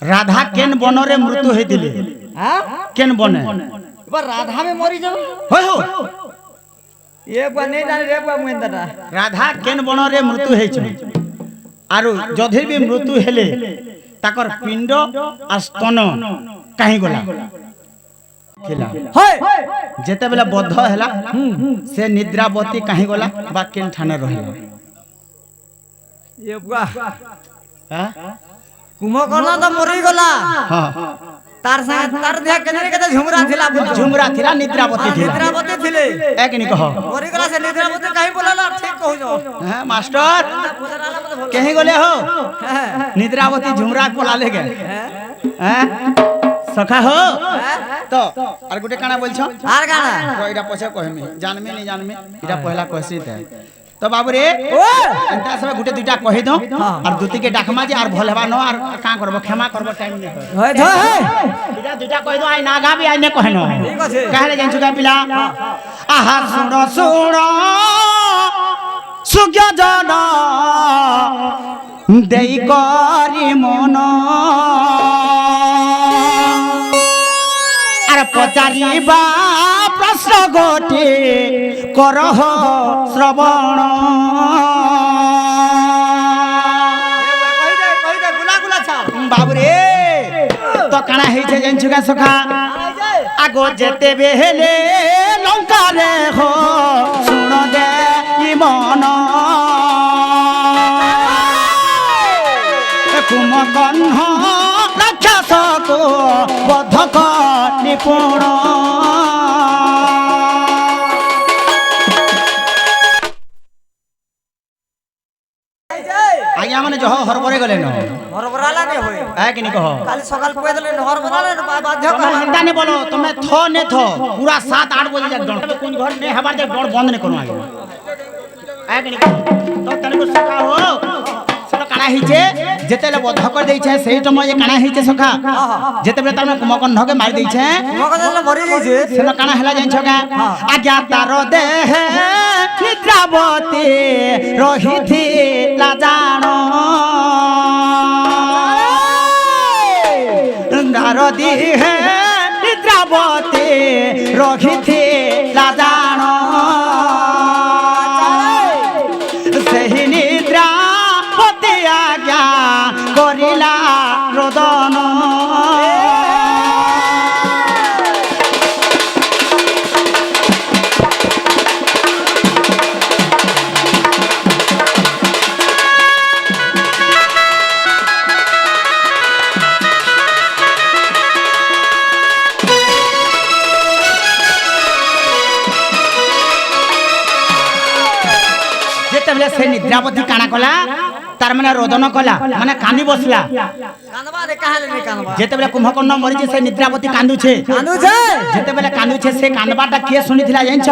राधा केन बनरे मृत्यु हेतिले हां केन बने बा राधा में मरी जाओ होय हो एक बार नहीं जाने रे बाबू एंदाटा राधा केन बनरे मृत्यु हेछ आरु जधि भी मृत्यु हेले ताकर पिंड आ स्तन काहे गला केला होय जेते बेला बद्ध हैला से निद्रावती काहे गला बा केन ठाने रहला ये बुआ हां कुंभकर्ण तो मरी गला हां तार संग तार देह केने केते झुमरा थिला झुमरा थिला निद्रावती थिला निद्रावती थिले एक नि कहो मरी गला से निद्रावती काहे बोलाला ठीक कहू जो हां मास्टर कहीं गले हो निद्रावती झुमरा को लाले गे हैं सखा हो तो आर गुटे काना बोल छ आर गाना तो इडा पछे कहमे जानमे नहीं जानमे इडा पहला कहसी त तो बाबू रे एंता सब गुटे दुटा कहि दो और दुती के डाकमा जे आर भल हेबा न आर का करबो क्षमा करबो टाइम नहीं होय धो इडा दुटा कहि दो आइ नागा भी आइ ने कहनो ठीक আছে कहले जान सुगा पिला आहा सुनो सुनो सुग्य जन देई करी मन आर पचारिबा प्रश्न गोटे करह श्रवण कहि दे गुला गुला छा बाबू रे तो काना हेइ छे जंचुगा सखा आगो जेते बेले लंका रे हो सुन दे ई मन कुमकन्ह राक्षस को बधक निपुण आज्ञा माने जो हरबरे गले न हरबराला ने होय है कि नहीं कहो काल सकाल पैदल हरबराला बाध्य तुम हिंदा ने बोलो तुम्हें थो ने थो पूरा 7-8 बजे जाक दौड़ कोन घर ने हबार दे बड़ बंद ने करो आगे है कि नहीं कहो तो तने को सखा हो सेटा काना हिचे जेतेले बध कर देइ छे सेही समय काना हिचे सखा जेतेबे तार में कुमकन्ह के मार देइ छे कुमकन्ह मरि जाई छे सेटा काना हला जाई छगा आज्ञा तार देह निद्रावती रहिथि ला जानो नारदी है निद्रावती रहिथि ला जानो सही निद्रावती आज्ञा करिला रोदन से निद्रावती काना कला तार माने रोदन कला माने कानी बसला कानबा रे काहे ने कानबा जेते बेले कुंभकर्ण मरि जे से निद्रावती कांदु छे जेते बेले कांदु छे से कानबाटा के सुनिथिला जाइन छ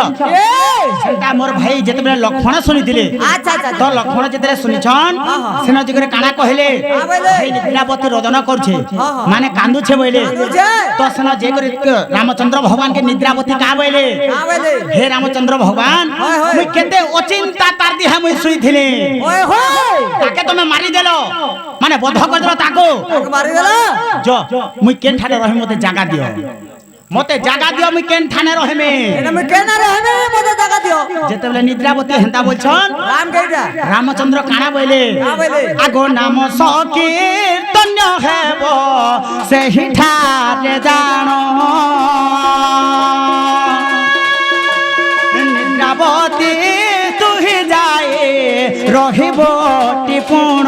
सेटा मोर भाई जेते बेले लक्ष्मण सुनिथिले अच्छा अच्छा तो लक्ष्मण जेते सुनिछन सेना जगरे काना कहले भाई निद्रावती रोदन कर छे माने कांदु छे बोले तो सेना जे करे रामचंद्र भगवान के निद्रावती का बोले हे रामचंद्र भगवान मुई केते अचिंता तार दी हम सुइथिले ओए होय ताके तुमे मारी देलो माने बध कर देलो ताको मारी देला जो मुई केन ठाने रहि मते जागा दियो मते जागा दियो मुई केन ठाने रहमे एना मैं केना रहमे मते जागा दियो जेते बेले निद्रावती हेंता बोलछन राम कहिदा रामचंद्र काना बोले आगो नाम सकीर्तन्य हेबो सेहि ठारे जानो निद्रावती तुहि जाए रहिबो टिपुण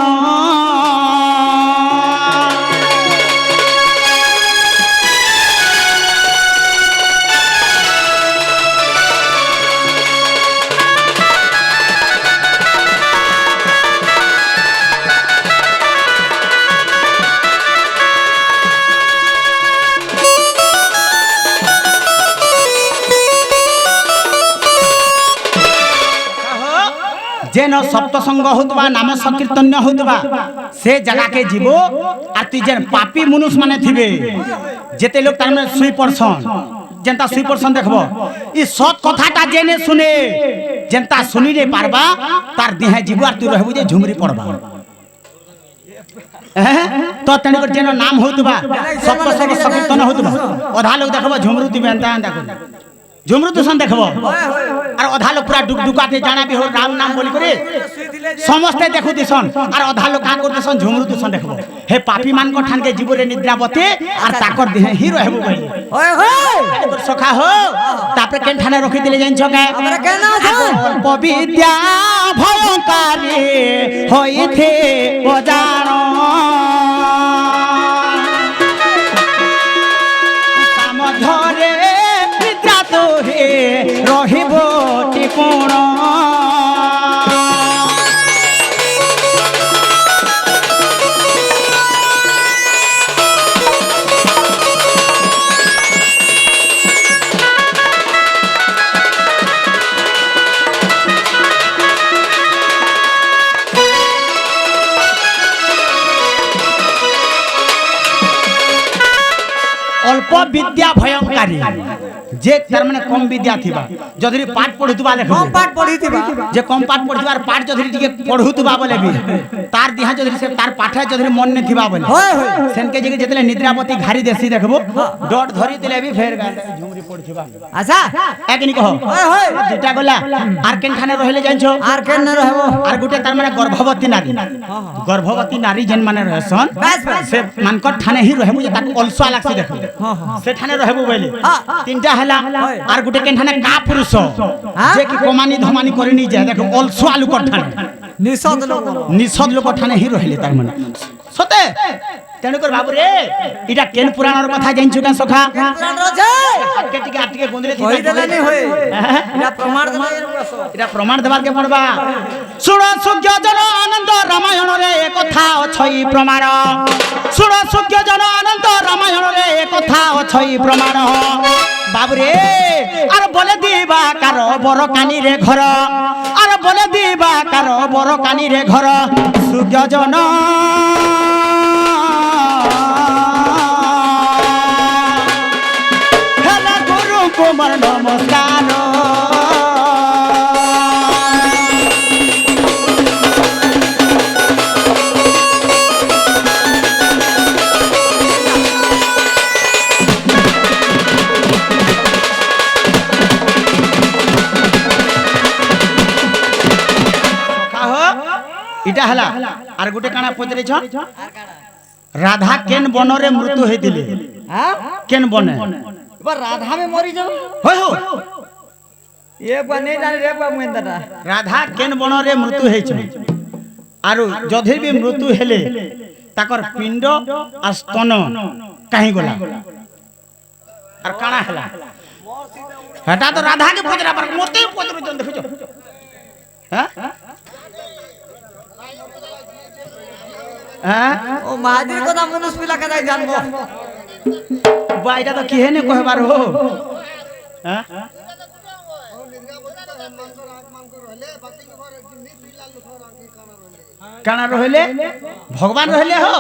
जेन सप्तसंग होतबा नाम संकीर्तन्य होतबा से जगह के जीवो आ तु जेन पापी मनुष्य माने थिबे जेते लोग तार में सुई पड़सन जेंता सुई पड़सन देखबो ई सत कथाटा जेने सुने जेंता सुनी रे पारबा तार देह जीवो आ तु रहबो जे झुमरी पड़बा तो तेणुक जेन नाम होतबा सप्त सब संकीर्तन होतबा अधा लोग देखबो झुमरुती बेंता एंता कर झुमरुती सन देखबो और अधा लोग पूरा डुकडुकाते जाना भी हो राम नाम बोली करे समस्त देखु दिसन और अधा लोग का करते सन झुमरुती सन देखबो हे पापी मान को ठान के जीवरे निद्रावते और ताकर देह हीरो हेबो कहली ओए होय सखा हो तापर केन ठाने रखी दिले जाइन छके हमरा केना छै पविद्या भयंकारी होइथे ओजानो धरे निद्रा तो हे रहिब टिपुण अल्प विद्या भयंकारी जे तार माने कम विद्या थिबा जदि पाठ पढुतबा देखो कम पाठ पढिथिबा जे कम पाठ पढुतबार पाठ जदि टिके पढुतबा बोले भी तार दिहा जदि से तार पाठा जदि मन ने थिबा बोले होय होय सेन के जगे जेतले निद्रावती घारी देसी देखबो डट धरि दिले भी फेर गांडा झुमरी पढथिबा अच्छा एकनी कहो होय होय दुटा गला आर केन खाने रहले जाइछो आर केन न रहबो आर गुटे तार माने गर्भवती नारी जेन माने रहसन से मानकर ठाने ही रहबो जे ताक अलसुआ लागसी देखो से ठाने रहबो बोले तीनटा हला आर गुटे केन ठाने का पुरुष जे कि कमानी धमानी करनी जाय देखो अलसुआ लोक ठाने निषद लोक ठाने ही रहले तार माने सते तेणु कर बाबू रे इटा केन पुराणर कथा जानिछु का सखा पुराण रजे आटके टिके आटके गोंदरे थी होई देला नहीं होय इटा प्रमाण देला इटा प्रमाण देबार के पड़बा सुण सुज्ञ जन आनंद रामायण रे कथा अछई प्रमाण सुण सुज्ञ जन आनंद रामायण रे कथा अछई प्रमाण बाबू रे आर बोले दीबा कार बर कानी रे घर आर बोले दीबा कार बर कानी रे घर सुज्ञ जन कुमार नमस्कार इटा हला आर गुटे काना पचरे छ राधा केन बनरे मृत्यु हेतिले हां केन बने राधा में मरी जाओ होय हो एक बार नहीं जाने रे बाबू एंदा राधा केन बनरे मृत्यु हेछ आरो जधे भी मृत्यु हेले ताकर पिंड आ स्तन काहे गला आर काना हला हटा तो राधा के पजरा पर मोते पजरो जन देखो हां हां ओ महाजी को नाम मनुष्य पिला का जानबो बाइटा तो किहे ने कहबार हो हां काना रहले भगवान रहले हो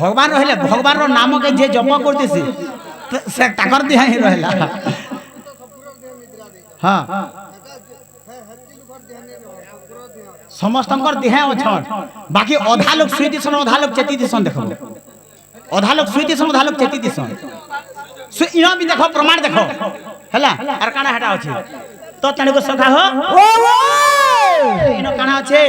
भगवान रहले भगवान रो नाम के जे जप करतेसी से ताकर दिहा ही रहला हां समस्तंकर दिहा अछन बाकी आधा लोग सुई दिसन आधा लोग चेती दिसन देखो आधा लोग सुई दिसन आधा लोग चेती दिसन सु इना भी देखो प्रमाण देखो हला आर काना हटा अछि तो तने को सखा हो ओ इनो काना अछि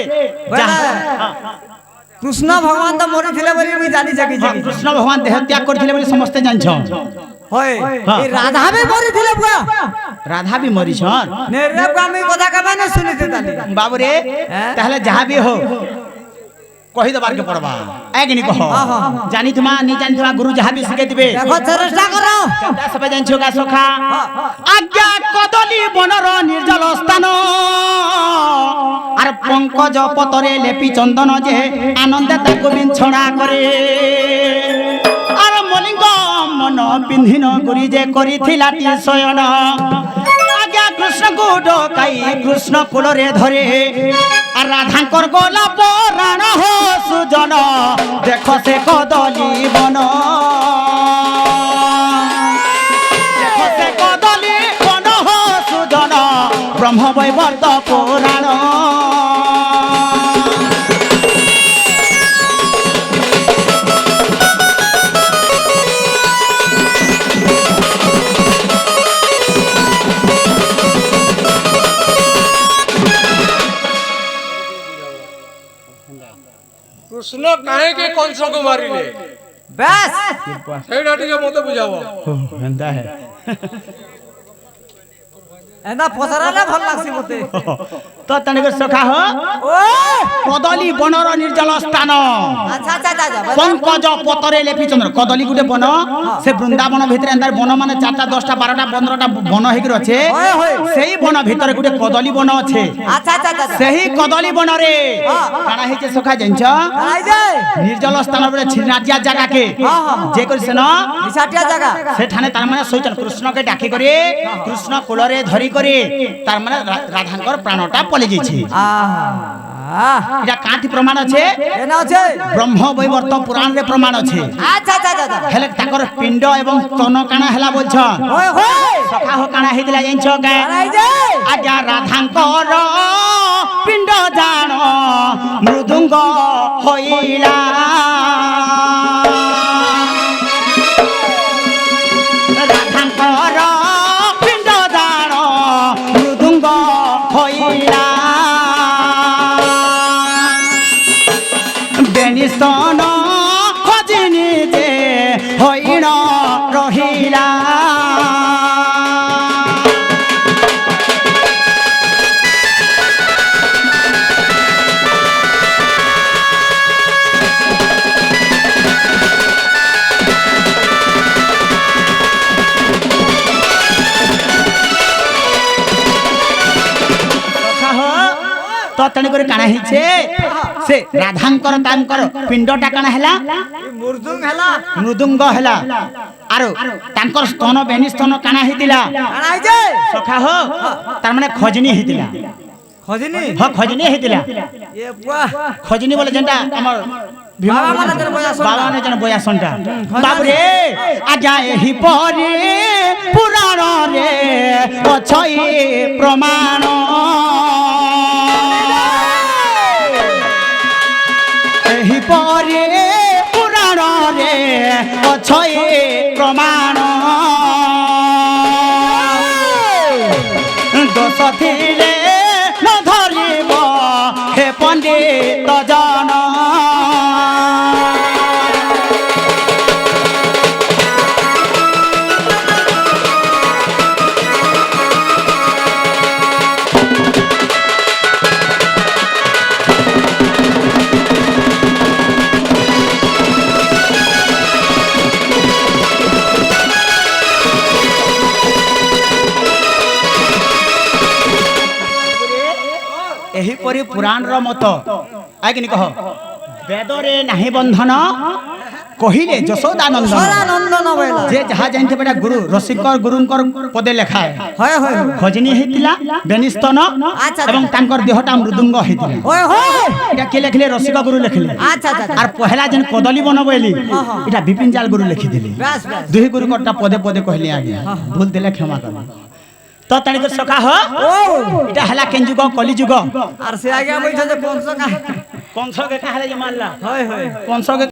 कृष्ण भगवान तो मरि थिले बोली भी जानि सकी छी कृष्ण भगवान देह त्याग करथिले बोली समस्त जान छ होय ए राधा भी मरि थिले बुआ राधा भी मरि छन ने रे गामी कथा का माने सुनि थे ताली बाबू रे ताहले जहां भी हो कहि दबार के पड़बा आगे नहीं कहो जानी तुमा नहीं जानी तुमा गुरु जहां भी सिखे दिबे देखो चेष्टा करो सब जान छोगा सखा आज्ञा कदली बनर निर्जल स्थान आर पंकज पतरे लेपि चंदन जे आनंद ताको बिछड़ा करे आर मलिंग मन पिंधिन गुरी जे करिथिला ती शयन आज्ञा कृष्ण को डकाई कृष्ण कुल रे धरे आर राधांकर गोला पराण हो सुजन देख से कदली बन देख से कदली बन हो सुजन ब्रह्म वैवर्त पुराण কৃষ্ণ কাহেকে কংসকে মারিলে ব্যাস সেইটা টিকে মতে বুঝাবো হেন্দা হে এনা পছরালে ভাল লাগছি মতে তো তনিক সখা হো ও কদলী বনর নির্জল স্থান আচ্ছা আচ্ছা আচ্ছা পঙ্কজ পতরে লেপি চন্দ্র কদলী গুটে বন সে বৃন্দাবন ভিতরে এন্দার বন মানে 4টা 10টা 12টা 15টা বন হইকি আছে সেই বন ভিতরে গুটে কদলী বন আছে আচ্ছা আচ্ছা আচ্ছা সেই কদলী বনরে কানা হইছে সখা জানছ আই যে নির্জল স্থান বলে ছিনাজিয়া জায়গাকে যে করিছে না নিশাটিয়া জায়গা সেখানে তার মানে সইচন কৃষ্ণকে ডাকি করে কৃষ্ণ কোলরে ধরি করে তার মানে রাধাঙ্কর প্রাণটা পলে যাইছে এটা কাটি প্রমাণ আছে এনা আছে ব্রহ্ম বৈবর্ত পুরাণ রে প্রমাণ আছে আচ্ছা আচ্ছা আচ্ছা হেলে তাকর পিণ্ড এবং স্তন কানা হেলা বলছ ওই হই সখা হো কানা হেদিলা জানছ কে আই যে আজ্ঞা রাধাঙ্কর পিণ্ড জান মৃদুঙ্গ হইলা রাধাঙ্কর পিণ্ড জান মৃদুঙ্গ হইলা বেনিস্তন খজিনি যে হইণ রহিলা তো তেনে করে কানা হইছে সে রাধাঙ্কর তাঙ্কর পিণ্ডটা কানা হেলা মুরদুং হেলা মৃদুঙ্গ হেলা আরো তাঙ্কর স্তন বেনি স্তন কানা হইতিলা আই যে সখা হো তার মানে খজনি হইতিলা খজিনি খজনি হইতিলা এ বাহ খজনি বলে যেটা আমার বাবা মানে যেন বয়াসনটা। বাবা মানে যেন বয়াসনটা বাবরে আজ্ঞা এহি পরে পুরাণ রে অছই প্রমাণ এহি পরে পুরাণ রে অছই প্রমাণ দোষ থিলে ন ধরিব হে পণ্ডিত জন एहीपरि पुराण रो मत आइकनि कह वेदरे नाही बंधन कहिले यशोदानंदन সরা নন্দন বইলা जे जहा जानते बेटा गुरु रसिकर गुरुंकर पदे लेखा है হয় হয় खजनी हेतिला बेनिस्तन अच्छा। एवं तांकर देहटा मृदुंग हेतिला ওই হয় এটা কে লেখলে রসিক গুরু লেখলে আচ্ছা আচ্ছা আর পহলা যেন কদলি বনবইলি এটা বিপিন জাল গুরু লিখি দিলি ব্যাস ব্যাস দুই গুরু কটা পদে পদে কহিলি আগে ভুল দিলে ক্ষমা কর তো তানিক সখা হ ও এটা হেলা কেন যুগ কলি যুগ আর সে আগে বইছে যে কোন সকা কংসকে কাহলে যে মারলা হয় হয় কংসকে